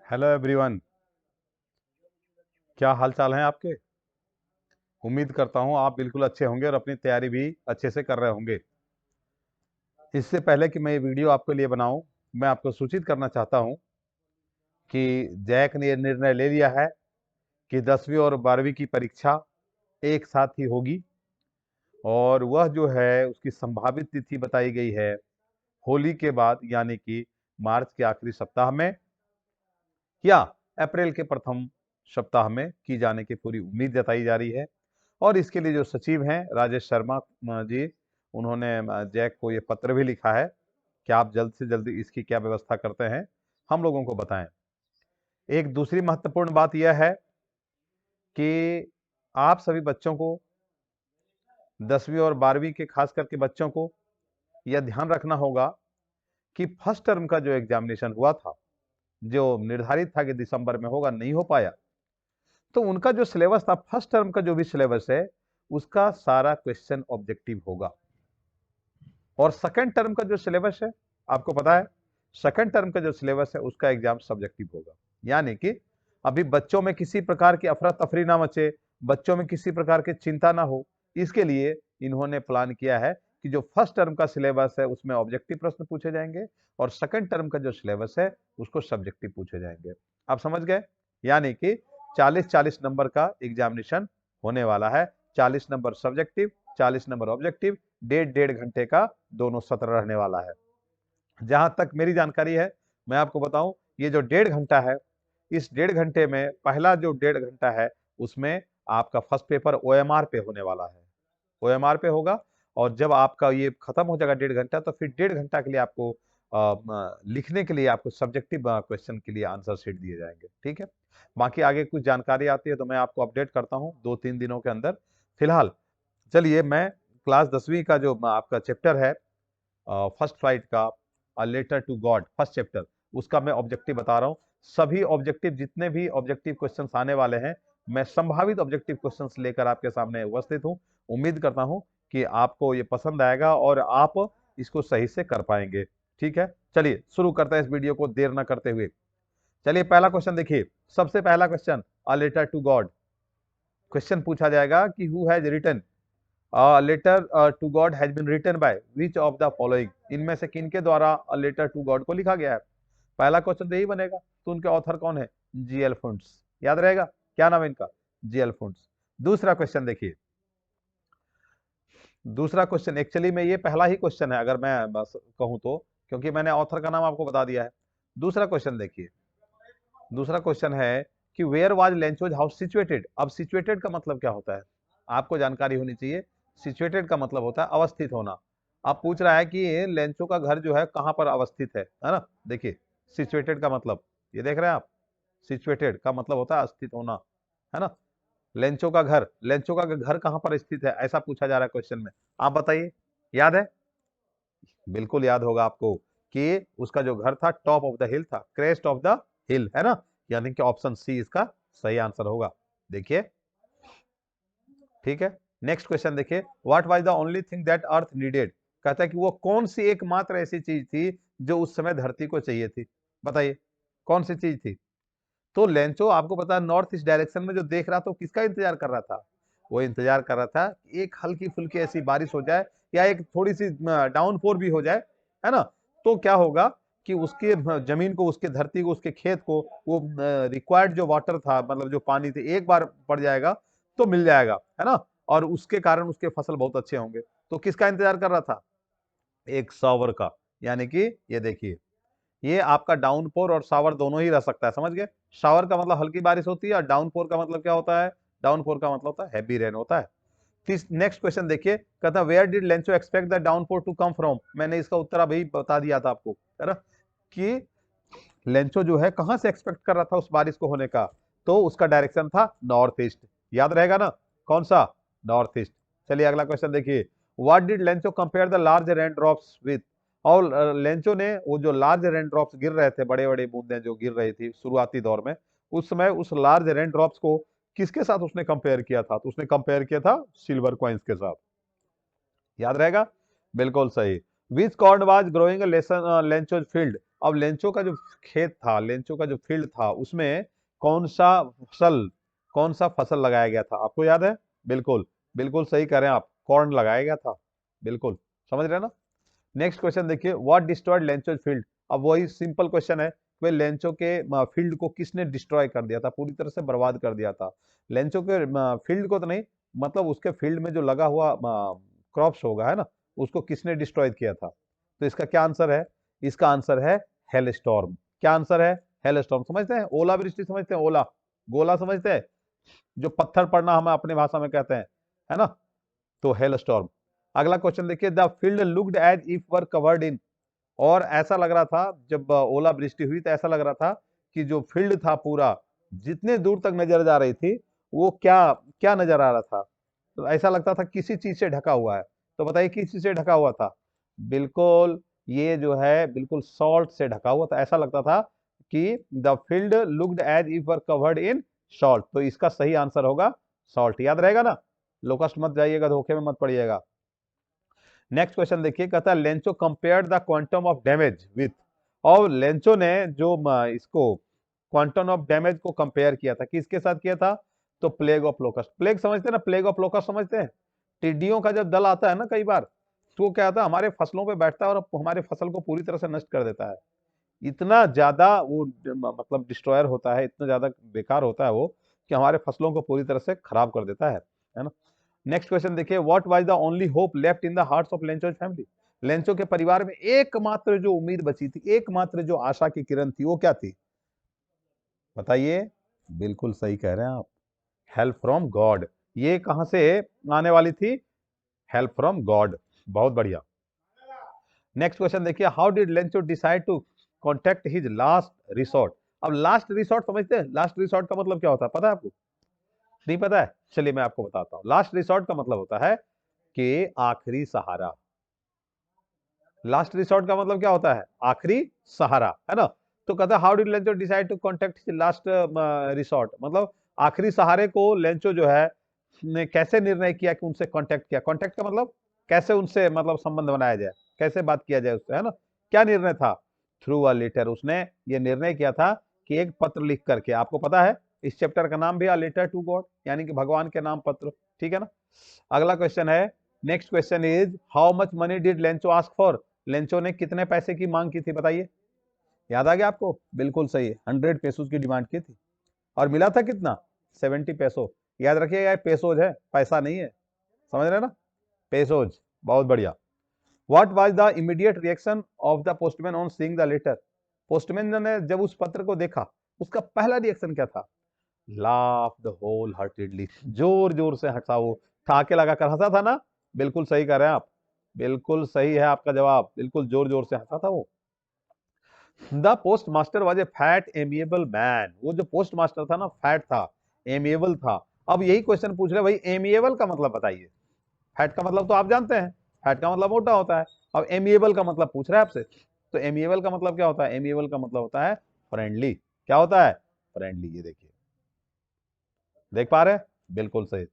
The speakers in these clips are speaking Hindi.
Hello everyone. क्या हाल चाल है आपके। उम्मीद करता हूँ आप बिल्कुल अच्छे होंगे और अपनी तैयारी भी अच्छे से कर रहे होंगे। इससे पहले कि मैं ये वीडियो आपके लिए बनाऊं, मैं आपको सूचित करना चाहता हूं कि जैक ने ये निर्णय ले लिया है कि 10वीं और 12वीं की परीक्षा एक साथ ही होगी। और वह जो है उसकी संभावित तिथि बताई गई है होली के बाद, यानी कि मार्च के आखिरी सप्ताह में या अप्रैल के प्रथम सप्ताह में की जाने की पूरी उम्मीद जताई जा रही है। और इसके लिए जो सचिव हैं राजेश शर्मा जी, उन्होंने जैक को ये पत्र भी लिखा है कि आप जल्द से जल्द इसकी क्या व्यवस्था करते हैं, हम लोगों को बताएं। एक दूसरी महत्वपूर्ण बात यह है कि आप सभी बच्चों को, 10वीं और 12वीं के खास करके बच्चों को यह ध्यान रखना होगा कि फर्स्ट टर्म का जो एग्जामिनेशन हुआ था, जो निर्धारित था कि दिसंबर में होगा, नहीं हो पाया। तो उनका जो सिलेबस था, फर्स्ट टर्म का जो भी सिलेबस है, उसका सारा क्वेश्चन ऑब्जेक्टिव होगा। और सेकंड टर्म का जो सिलेबस है, आपको पता है सेकंड टर्म का जो सिलेबस है उसका एग्जाम सब्जेक्टिव होगा। यानी कि अभी बच्चों में किसी प्रकार की अफरा तफरी ना मचे, बच्चों में किसी प्रकार की चिंता ना हो, इसके लिए इन्होंने प्लान किया है कि जो फर्स्ट टर्म का सिलेबस है उसमें ऑब्जेक्टिव प्रश्न पूछे जाएंगे और सेकंड टर्म का जो सिलेबस है उसको सब्जेक्टिव पूछे जाएंगे। आप समझ गए? यानी कि 40-40 नंबर का एग्जामिनेशन होने वाला है। 40 नंबर सब्जेक्टिव, 40 नंबर ऑब्जेक्टिव, 1.5 घंटे का दोनों सत्र रहने वाला है। जहां तक मेरी जानकारी है, मैं आपको बताऊं, ये जो 1.5 घंटा है, इस 1.5 घंटे में पहला जो 1.5 घंटा है उसमें आपका फर्स्ट पेपर ओएमआर पे होने वाला है, ओएमआर पे होगा। और जब आपका ये खत्म हो जाएगा 1.5 घंटा, तो फिर 1.5 घंटा के लिए आपको लिखने के लिए आपको सब्जेक्टिव क्वेश्चन के लिए आंसर शीट दिए जाएंगे। ठीक है, बाकी आगे कुछ जानकारी आती है तो मैं आपको अपडेट करता हूँ 2-3 दिनों के अंदर। फिलहाल चलिए, मैं क्लास 10वीं का जो आपका चैप्टर है फर्स्ट फ्लाइट का, a letter to God, first chapter, उसका मैं ऑब्जेक्टिव बता रहा हूँ। सभी ऑब्जेक्टिव, जितने भी ऑब्जेक्टिव क्वेश्चंस आने वाले हैं, मैं संभावित ऑब्जेक्टिव क्वेश्चंस लेकर आपके सामने उपस्थित हूँ। उम्मीद करता हूँ कि आपको ये पसंद आएगा और आप इसको सही से कर पाएंगे। ठीक है, चलिए शुरू करते हैं इस वीडियो को देर न करते हुए। चलिए पहला क्वेश्चन देखिए, सबसे पहला question, a letter to God. Question पूछा जाएगा कि who has written letter to God has been written by which of the following, इनमें से किनके द्वारा अ लेटर टू गॉड को लिखा गया है। पहला क्वेश्चन तो यही बनेगा। तो उनके ऑथर कौन है? जीएल फुंट्स। याद रहेगा क्या नाम है इनका? जीएल फुंट्स। दूसरा क्वेश्चन देखिए, दूसरा क्वेश्चन एक्चुअली में ये पहला ही क्वेश्चन है अगर मैं बस कहूं तो, क्योंकि मैंने ऑथर का नाम आपको बता दिया है। दूसरा क्वेश्चन देखिए, दूसरा क्वेश्चन है कि where was Lencho's house situated. अब सिचुएटेड का मतलब क्या होता है, आपको जानकारी होनी चाहिए। सिचुएटेड का मतलब होता है अवस्थित होना। अब पूछ रहा है कि लेंचो का घर जो है कहां पर अवस्थित है ना। देखिए सिचुएटेड का मतलब, ये देख रहे हैं आप, सिचुएटेड का मतलब होता है स्थित होना, है ना। लेंचो का घर, लेंचो का घर कहां पर स्थित है, ऐसा पूछा जा रहा है क्वेश्चन में। आप बताइए, याद है? बिल्कुल याद होगा आपको कि उसका जो घर था टॉप ऑफ द हिल था, क्रेस्ट ऑफ द हिल, है ना। यानी कि ऑप्शन सी इसका सही आंसर होगा। देखिए, ठीक है। नेक्स्ट क्वेश्चन देखिए, what was the only thing that earth needed. कहता है कि वो कौन सी एकमात्र ऐसी चीज थी जो उस समय धरती को चाहिए थी। बताइए कौन सी चीज थी। तो लेंचो आपको पता है नॉर्थ ईस्ट डायरेक्शन में जो देख रहा था, किसका इंतजार कर रहा था? वो इंतजार कर रहा था कि एक हल्की फुल्की ऐसी बारिश हो जाए या एक थोड़ी सी डाउनफॉर भी हो जाए, है ना। तो क्या होगा कि उसके जमीन को, उसके धरती को, उसके खेत को वो रिक्वायर्ड जो वाटर था, मतलब जो पानी थे, एक बार पड़ जाएगा तो मिल जाएगा, है ना। और उसके कारण उसके फसल बहुत अच्छे होंगे। तो किसका इंतजार कर रहा था? एक शावर का। यानी कि ये देखिए, ये आपका डाउनपोर और शावर दोनों ही रह सकता है, समझ गए। शावर का मतलब हल्की बारिश होती है और डाउनपोर का मतलब क्या होता है? डाउनपोर का मतलब होता है हैवी रेन होता है। नेक्स्ट क्वेश्चन देखिए, कहता है where did Lencho expect the downpour to come from. मैंने इसका उत्तर अभी बता दिया था आपको, है ना, कि लेंचो जो है कहां से एक्सपेक्ट कर रहा था उस बारिश को होने का। तो उसका डायरेक्शन था नॉर्थ ईस्ट। याद रहेगा ना, कौन सा? North east. चलिए अगला क्वेश्चन देखिए, what did Lencho compare the large rain drops with. और लेंचो ने वो जो लार्ज रेन ड्रॉप्स गिर रहे थे, बड़े बड़े बूंदें जो गिर रही थी शुरुआती दौर में, उस समय उस लार्ज रेन ड्रॉप्स को किसके साथ उसने कंपेयर किया था? तो उसने कंपेयर किया था सिल्वर कॉइन्स के साथ। याद रहेगा? बिल्कुल सही। Which corn was growing Lencho's field. अब लेंचो का जो खेत था, लेंचो का जो फील्ड था, उसमें कौन सा फसल, कौन सा फसल लगाया गया था, आपको याद है? बिल्कुल, बिल्कुल सही कह रहे हैं आप, कॉर्न लगाया गया था, बिल्कुल समझ रहे हैं ना। नेक्स्ट क्वेश्चन देखिए, व्हाट डिस्ट्रॉयड लेंचोज फील्ड। अब वही सिंपल क्वेश्चन है, भाई लेंचो के फील्ड को किसने डिस्ट्रॉय कर दिया था, पूरी तरह से बर्बाद कर दिया था। लेंचो के फील्ड को तो नहीं, मतलब उसके फील्ड में जो लगा हुआ क्रॉप्स होगा, है ना, उसको किसने डिस्ट्रॉय किया था। तो इसका क्या आंसर है? इसका आंसर है हेल स्टॉर्म। क्या आंसर है? Hello storm. समझते हैं? ओला वृष्टि समझते हैं? ओला, गोला समझते हैं, जो पत्थर पड़ना हम अपने भाषा में कहते हैं, है ना, तो हेल स्टॉर्म। अगला क्वेश्चन देखिए, the field looked as if were covered in. और ऐसा लग रहा था, जब ओला वृष्टि हुई तो ऐसा लग रहा था कि जो फील्ड था पूरा, जितने दूर तक नजर जा रही थी, वो क्या क्या नजर आ रहा था? तो ऐसा लगता था किसी चीज से ढका हुआ है। तो बताइए किस चीज से ढका हुआ था? बिल्कुल, ये जो है बिल्कुल सॉल्ट से ढका हुआ था। ऐसा लगता था कि the field looked as if were covered in salt. तो इसका सही आंसर होगा सॉल्ट। याद रहेगा ना, लोकस्ट मत जाइएगा, धोखे में मत पड़िएगा। नेक्स्ट क्वेश्चन देखिए, कहता है Lencho compared the quantum of damage with. और लेंचो ने जो इसको क्वांटम ऑफ डैमेज को कंपेयर किया था, किसके साथ किया था? तो प्लेग ऑफ लोकस्ट। प्लेग समझते हैं ना, प्लेग ऑफ लोकस्ट समझते हैं? टिड्डियों का जब दल आता है ना कई बार, तो वो क्या आता है, हमारे फसलों पे बैठता है और हमारे फसल को पूरी तरह से नष्ट कर देता है। इतना ज्यादा वो मतलब डिस्ट्रॉयर होता है, इतना ज्यादा बेकार होता है वो, कि हमारे फसलों को पूरी तरह से खराब कर देता है ना। नेक्स्ट क्वेश्चन देखिए, what was the only hope left in the hearts of Lencho's family. Lencho के परिवार में एकमात्र जो उम्मीद बची थी, एकमात्र जो आशा की किरण थी, वो क्या थी? बताइए। बिल्कुल सही कह रहे हैं आप, हेल्प फ्रॉम गॉड। ये कहां से आने वाली थी? Help from God. बहुत बढ़िया। नेक्स्ट क्वेश्चन देखिए, how did Lencho decide to contact his last resort. अब लास्ट रिसोर्ट समझते हैं? लास्ट रिसोर्ट का मतलब क्या होता है, पता है आपको? नहीं पता है? चलिए मैं आपको बताता हूं। लास्ट रिसोर्ट का मतलब होता है कि आखिरी सहारा। लास्ट रिसोर्ट का मतलब क्या होता है? आखिरी सहारा, है ना। तो कहता है how did Lencho decide to contact last resort, मतलब आखिरी सहारे को लेंचो जो है ने कैसे निर्णय किया कि उनसे कांटेक्ट किया। कांटेक्ट का मतलब कैसे उनसे मतलब संबंध बनाया जाए, कैसे बात किया जाए उससे, है ना। क्या निर्णय था? Through a letter. उसने ये निर्णय किया था कि एक पत्र लिख करके। आपको पता है इस चैप्टर का नाम भी अ लेटर टू गॉड, यानी कि भगवान के नाम पत्र, ठीक है ना। अगला क्वेश्चन है, next question is how much money did Lencho ask for. Lencho ने कितने पैसे की मांग की थी, बताइए। याद आ गया आपको? बिल्कुल सही, 100 पेसोज की डिमांड की थी, और मिला था कितना? 70 पेसो। याद रखिएगा, पेसोज है, पैसा नहीं है, समझ रहे हैं ना, पेसोज। बहुत बढ़िया। What was the immediate reaction of the postman on seeing the letter. Postman ने जब उस पत्र को देखा, उसका पहला रिएक्शन क्या था? Laugh the wholeheartedly. जोर जोर से हंसा वो, ठाके लगाकर हंसा था ना। बिल्कुल सही कह रहे हैं आप, बिल्कुल सही है आपका जवाब, बिल्कुल जोर जोर से हंसा था वो। The post master was a fat amiable man. वो जो पोस्ट मास्टर था ना, फैट था, एमिएबल था। अब यही क्वेश्चन पूछ रहे भाई, एमिएबल का मतलब बताइए। फैट का मतलब तो आप जानते हैं, फैट का मतलब मोटा होता है। अब एमिएबल का मतलब पूछ रहा है आपसे, तो एमिएबल का मतलब क्या होता है? एमिएबल का मतलब होता है फ्रेंडली। क्या होता है? फ्रेंडली। ये देखिए, देख पा रहे हैं? बिल्कुल सही।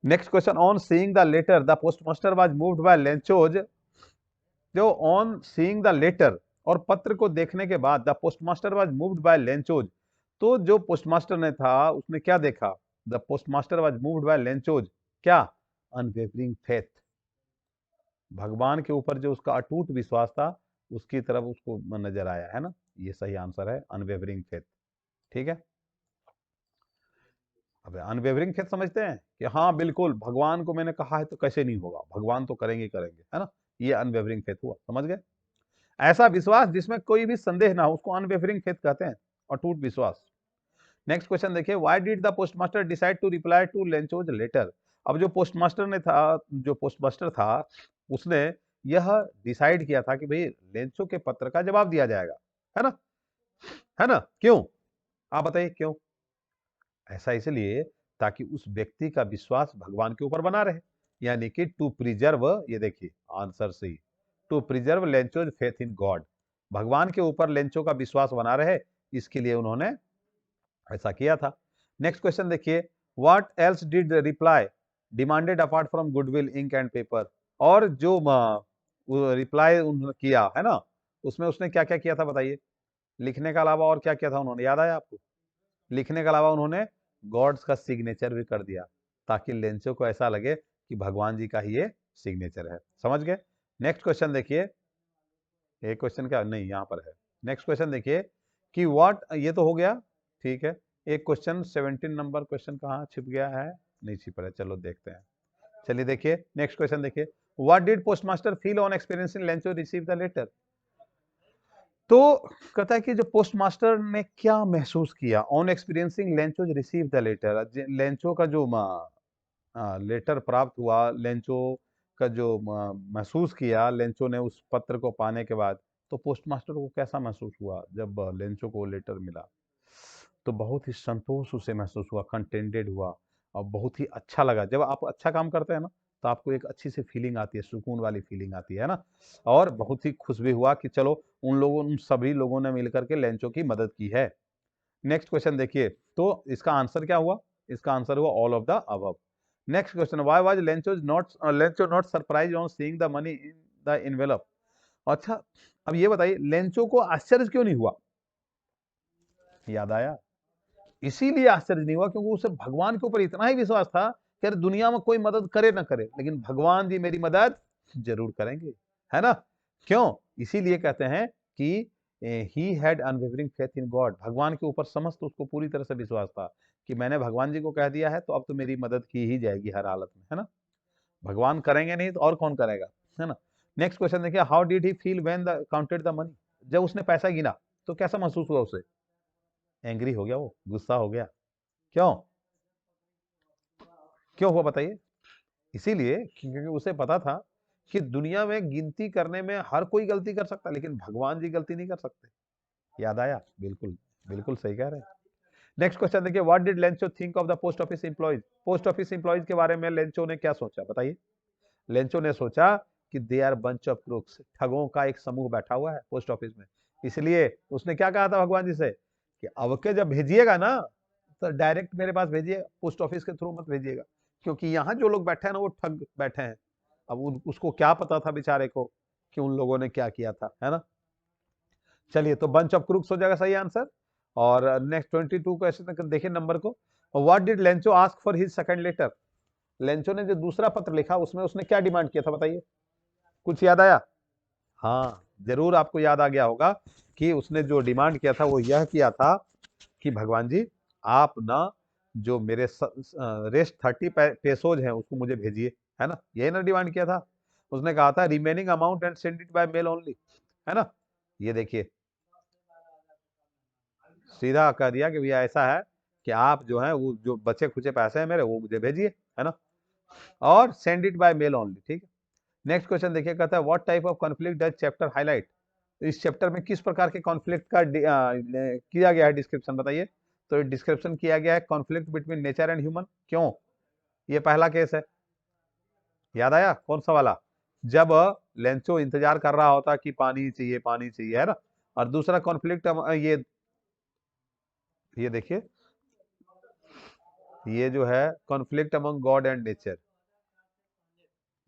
Next question, on seeing the letter the postmaster was moved by Lencho's. जो ऑन सीइंग द लेटर, और पत्र को देखने के बाद, the postmaster was moved by Lencho's. तो जो पोस्टमास्टर ने था उसने क्या देखा? The postmaster was moved by Lencho's. क्या? Unwavering faith. भगवान के ऊपर जो उसका अटूट विश्वास था, उसकी तरफ उसको नजर आया, है ना। ये सही आंसर है, अनवेवरिंग फेथ। ठीक है। अब अनवेवरिंग फेथ समझते हैं कि हाँ बिल्कुल, भगवान को मैंने कहा है तो कैसे नहीं होगा, भगवान तो करेंगे ही करेंगे, है ना। ये अनवेवरिंग फेथ हुआ, समझ गए। ऐसा विश्वास जिसमें कोई भी संदेह ना हो, उसको अनवेवरिंग फेथ कहते हैं, अटूट विश्वास। नेक्स्ट क्वेश्चन देखिए, why did the postmaster decide to reply to Lencho's letter. अब जो पोस्टमास्टर ने था, जो पोस्टमास्टर था, उसने यह डिसाइड किया था कि भाई लेंचो के पत्र का जवाब दिया जाएगा, है ना, है ना। क्यों? आप बताइए क्यों? ऐसा इसलिए ताकि उस व्यक्ति का विश्वास भगवान के ऊपर बना रहे, यानी कि टू प्रिजर्व, ये देखिए आंसर सही, to preserve Lencho's faith in God. भगवान के ऊपर लेंचो का विश्वास बना रहे, इसके लिए उन्होंने ऐसा किया था। नेक्स्ट क्वेश्चन देखिए, what else did reply demanded apart from goodwill ink and paper. और जो रिप्लाई उन्होंने किया है ना, उसमें उसने क्या क्या किया था बताइए। लिखने के अलावा और क्या किया था उन्होंने, याद आया आपको? लिखने के अलावा उन्होंने गॉड्स का सिग्नेचर भी कर दिया, ताकि लेंचो को ऐसा लगे कि भगवान जी का ही ये सिग्नेचर है। समझ गए? नेक्स्ट क्वेश्चन देखिए, एक क्वेश्चन क्या नहीं यहाँ पर है। नेक्स्ट क्वेश्चन देखिए कि व्हाट, ये तो हो गया, ठीक है। एक क्वेश्चन 17 नंबर क्वेश्चन कहाँ छिप गया है, नहीं छिप रहा है, चलो देखते हैं। चलिए देखिए नेक्स्ट क्वेश्चन देखिए, what did postmaster feel on experiencing Lencho receive the letter. तो कहता है कि जो पोस्टमास्टर ने क्या महसूस किया on experiencing Lencho receive the letter, Lencho का जो लेटर प्राप्त हुआ, लेंचो का जो महसूस किया लेंचो ने उस पत्र को पाने के बाद, तो पोस्टमास्टर को कैसा महसूस हुआ जब लेंचो को लेटर मिला? तो बहुत ही संतोष उसे महसूस हुआ, कंटेंटेड हुआ, और बहुत ही अच्छा लगा। जब आप अच्छा काम करते हैं ना, तो आपको एक अच्छी सी फीलिंग आती है, सुकून वाली फीलिंग आती है ना, और बहुत ही खुश भी हुआ कि चलो उन सभी लोगों ने मिलकर के लेंचो की मदद की है। नेक्स्ट क्वेश्चन देखिए, तो इसका आंसर क्या हुआ? इसका आंसर हुआ all of the above. Next question, why was Lencho not surprise on seeing the money in the envelope. अच्छा, अब ये बताइए लेंचो को आश्चर्य क्यों नहीं हुआ? याद आया? इसीलिए आश्चर्य नहीं हुआ क्योंकि उसे भगवान के ऊपर इतना ही विश्वास था कि अरे दुनिया में कोई मदद करे ना करे, लेकिन भगवान जी मेरी मदद जरूर करेंगे, है ना? क्यों? इसीलिए कहते हैं कि he had unwavering faith in God, भगवान के ऊपर समस्त उसको पूरी तरह से विश्वास था कि मैंने भगवान जी को कह दिया है तो अब तो मेरी मदद की ही जाएगी हर हालत में, है ना? भगवान करेंगे नहीं तो और कौन करेगा, है ना? नेक्स्ट क्वेश्चन देखिए, how did he feel when the counted the money, जब उसने पैसा गिना तो कैसा महसूस हुआ उसे? एंग्री हो गया, वो गुस्सा हो गया। क्यों? क्यों हुआ बताइए? इसीलिए क्योंकि उसे पता था कि दुनिया में गिनती करने में हर कोई गलती कर सकता है, लेकिन भगवान जी गलती नहीं कर सकते। याद आया? बिल्कुल, बिल्कुल सही कह रहे हैं। नेक्स्ट क्वेश्चन देखिए, what did Lencho think of the post office employees, post office employees के बारे में लेंचो ने क्या सोचा बताइए? लेंचो ने सोचा कि they are bunch of crooks, ठगों का एक समूह बैठा हुआ है पोस्ट ऑफिस में। इसलिए उसने क्या कहा था भगवान जी से कि अब के जब भेजिएगा ना, तो डायरेक्ट मेरे पास भेजिए, पोस्ट ऑफिस के थ्रू मत भेजिएगा, क्योंकि यहाँ जो लोग बैठे हैं ना वो ठग बैठे हैं। अब उसको क्या पता था बेचारे को कि उन लोगों ने क्या किया था, है ना? चलिए, तो बंच ऑफ क्रूक्स हो जाएगा सही आंसर। और नेक्स्ट 22 क्वेश्चन देखिए नंबर को, what did Lencho ask for his second letter, Lencho ने जो दूसरा पत्र लिखा उसमें उसने क्या डिमांड किया था बताइए? कुछ याद आया? हाँ, जरूर आपको याद आ गया होगा कि उसने जो डिमांड किया था वो यह किया था कि भगवान जी आप ना जो मेरे रेस्ट 30 पेसोज हैं उसको मुझे भेजिए, है ना? यही ना डिमांड किया था। उसने कहा था remaining amount and send it by mail only, है ना? ये देखिए, सीधा कह दिया कि भैया ऐसा है कि आप जो है वो जो बचे खुचे पैसे हैं मेरे वो मुझे भेजिए, है ना? और send it by mail only, ठीक है। नेक्स्ट क्वेश्चन देखिए, कहता है what type of conflict does chapter highlight, इस चैप्टर में किस प्रकार के कॉन्फ्लिक्ट का किया गया है डिस्क्रिप्शन बताइए? तो डिस्क्रिप्शन किया गया है conflict between nature and human. क्यों? ये पहला केस है, याद आया? कौन सा वाला? जब लेंचो इंतजार कर रहा होता कि पानी चाहिए, है ना? और दूसरा कॉन्फ्लिक्ट ये देखिए, ये जो है conflict among God and nature,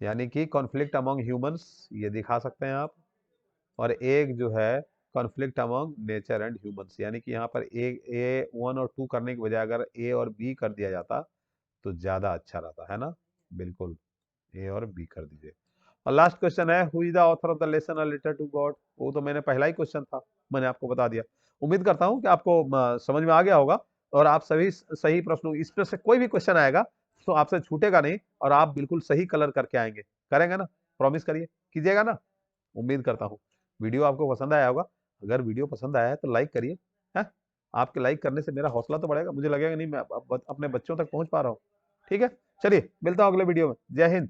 यानी कि कॉन्फ्लिक्ट अमंग ह्यूमंस, ये दिखा सकते हैं आप। और एक जो है conflict among nature and humans, यानी कि यहाँ पर ए 1 और 2 करने की बजाय अगर ए और बी कर दिया जाता तो ज्यादा अच्छा रहता, है ना? बिल्कुल, ए और बी कर दीजिए। और लास्ट क्वेश्चन है, who is the author of the lesson a letter to God, वो तो मैंने पहला ही क्वेश्चन था, मैंने आपको बता दिया। उम्मीद करता हूँ कि आपको समझ में आ गया होगा, और आप सभी सही प्रश्नों, इस पर से कोई भी क्वेश्चन आएगा तो आपसे छूटेगा नहीं, और आप बिल्कुल सही कलर करके आएंगे, करेंगे ना? प्रॉमिस करिए, कीजिएगा ना? उम्मीद करता हूँ वीडियो आपको पसंद आया होगा। अगर वीडियो पसंद आया है तो लाइक करिए, है? आपके लाइक करने से मेरा हौसला तो बढ़ेगा, मुझे लगेगा नहीं मैं अपने बच्चों तक पहुंच पा रहा हूँ। ठीक है, चलिए मिलता हूँ अगले वीडियो में। जय हिंद।